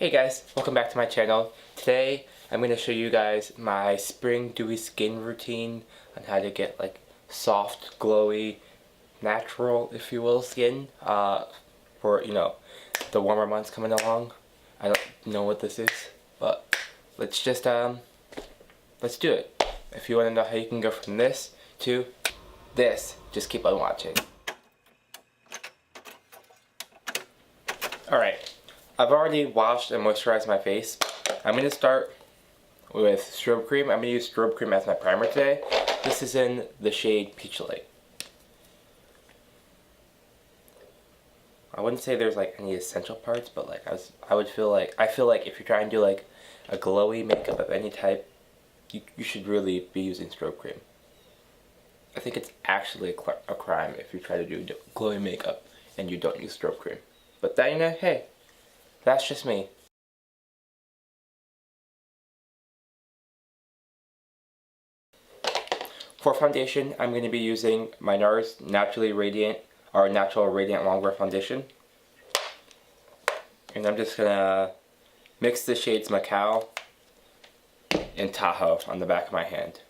Hey guys, welcome back to my channel. Today I'm going to show you guys my spring dewy skin routine on how to get like soft, glowy, natural, if you will, skin for, the warmer months coming along. I don't know what this is, but let's just let's do it. If you want to know how you can go from this to this, just keep on watching. Alright. I've already washed and moisturized my face. I'm going to start with strobe cream. I'm going to use strobe cream as my primer today. This is in the shade Peach Light. I wouldn't say there's like any essential parts, but like I feel like if you're trying to do like a glowy makeup of any type, you should really be using strobe cream. I think it's actually a crime if you try to do glowy makeup and you don't use strobe cream. But then, hey, that's just me. For foundation, I'm going to be using my NARS Naturally Radiant or Natural Radiant Longwear Foundation. And I'm just going to mix the shades Macao and Tahoe on the back of my hand.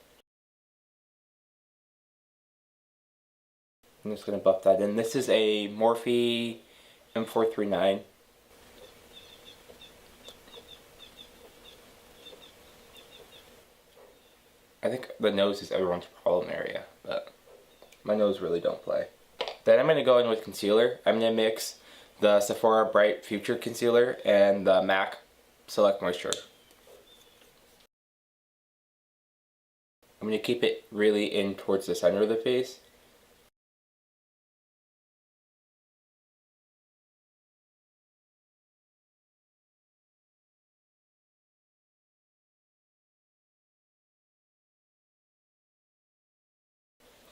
I'm just going to buff that in. This is a Morphe M439. I think the nose is everyone's problem area, but my nose really don't play. Then I'm going to go in with concealer. I'm going to mix the Sephora Bright Future Concealer and the MAC Select Moisture. I'm going to keep it really in towards the center of the face.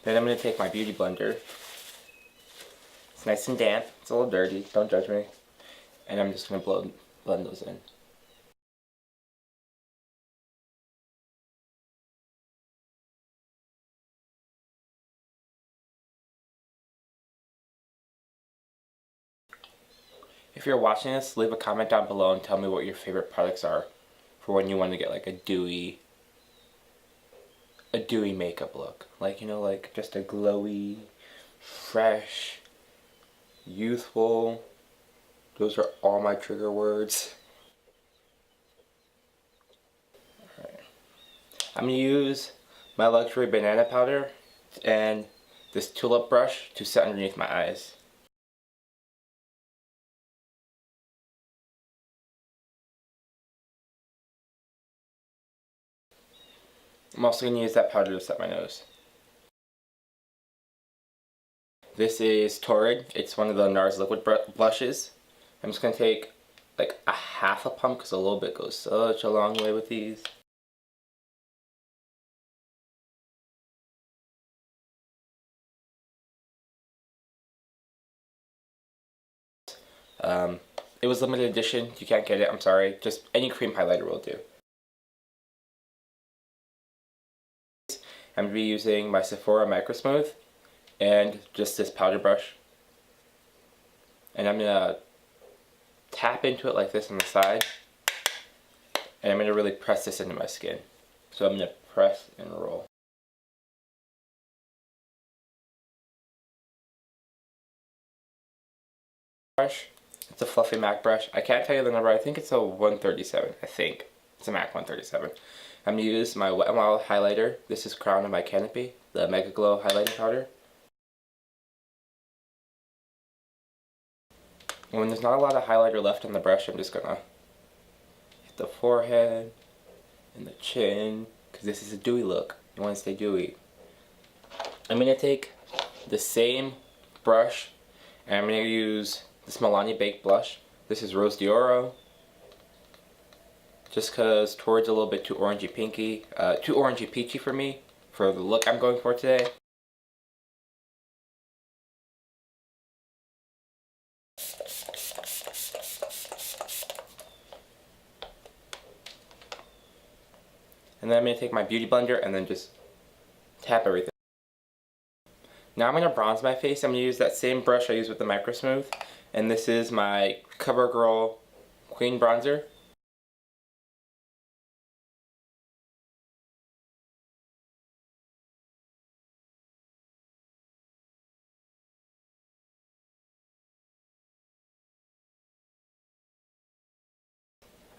Then I'm going to take my beauty blender. It's nice and damp. It's a little dirty. Don't judge me. And I'm just going to blend those in. If you're watching this, leave a comment down below and tell me what your favorite products are for when you want to get like a dewy makeup look. Like, like just a glowy, fresh, youthful. Those are all my trigger words. Alright. I'm going to use my luxury banana powder and this tulip brush to set underneath my eyes. I'm also going to use that powder to set my nose. This is Torrid. It's one of the NARS liquid blushes. I'm just going to take like a half a pump because a little bit goes such a long way with these. It was limited edition. You can't get it. I'm sorry. Just any cream highlighter will do. I'm going to be using my Sephora Micro Smooth and just this powder brush. And I'm going to tap into it like this on the side. And I'm going to really press this into my skin. So I'm going to press and roll. Brush. It's a fluffy MAC brush. I can't tell you the number. I think it's a 137. I think. It's a MAC 137. I'm going to use my Wet n Wild highlighter. This is Crown of my Canopy, the Mega Glow highlighting powder. And when there's not a lot of highlighter left on the brush, I'm just going to hit the forehead and the chin, because this is a dewy look. You want to stay dewy. I'm going to take the same brush, and I'm going to use this Milani Baked Blush. This is Rose d'Oro. Just because Torrid's a little bit too orangey pinky, too orangey peachy for me, for the look I'm going for today. And then I'm going to take my beauty blender and then just tap everything. Now I'm going to bronze my face. I'm going to use that same brush I used with the Micro Smooth. And this is my CoverGirl Queen bronzer.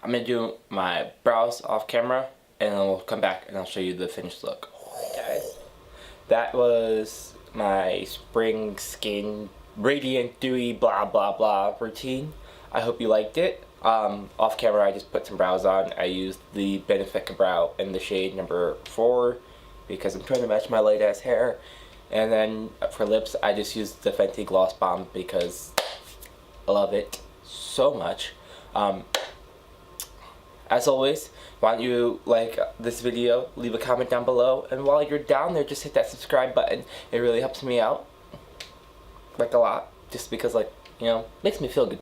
I'm gonna do my brows off camera, and then we'll come back and I'll show you the finished look. Guys, that was my spring skin radiant dewy blah blah blah routine. I hope you liked it. Off camera I just put some brows on. I used the Benefica brow in the shade number 4 because I'm trying to match my light ass hair. And then for lips I just used the Fenty Gloss Bomb because I love it so much. As always, why don't you like this video, leave a comment down below, and while you're down there, just hit that subscribe button. It really helps me out, like a lot, just because, like, you know, makes me feel good.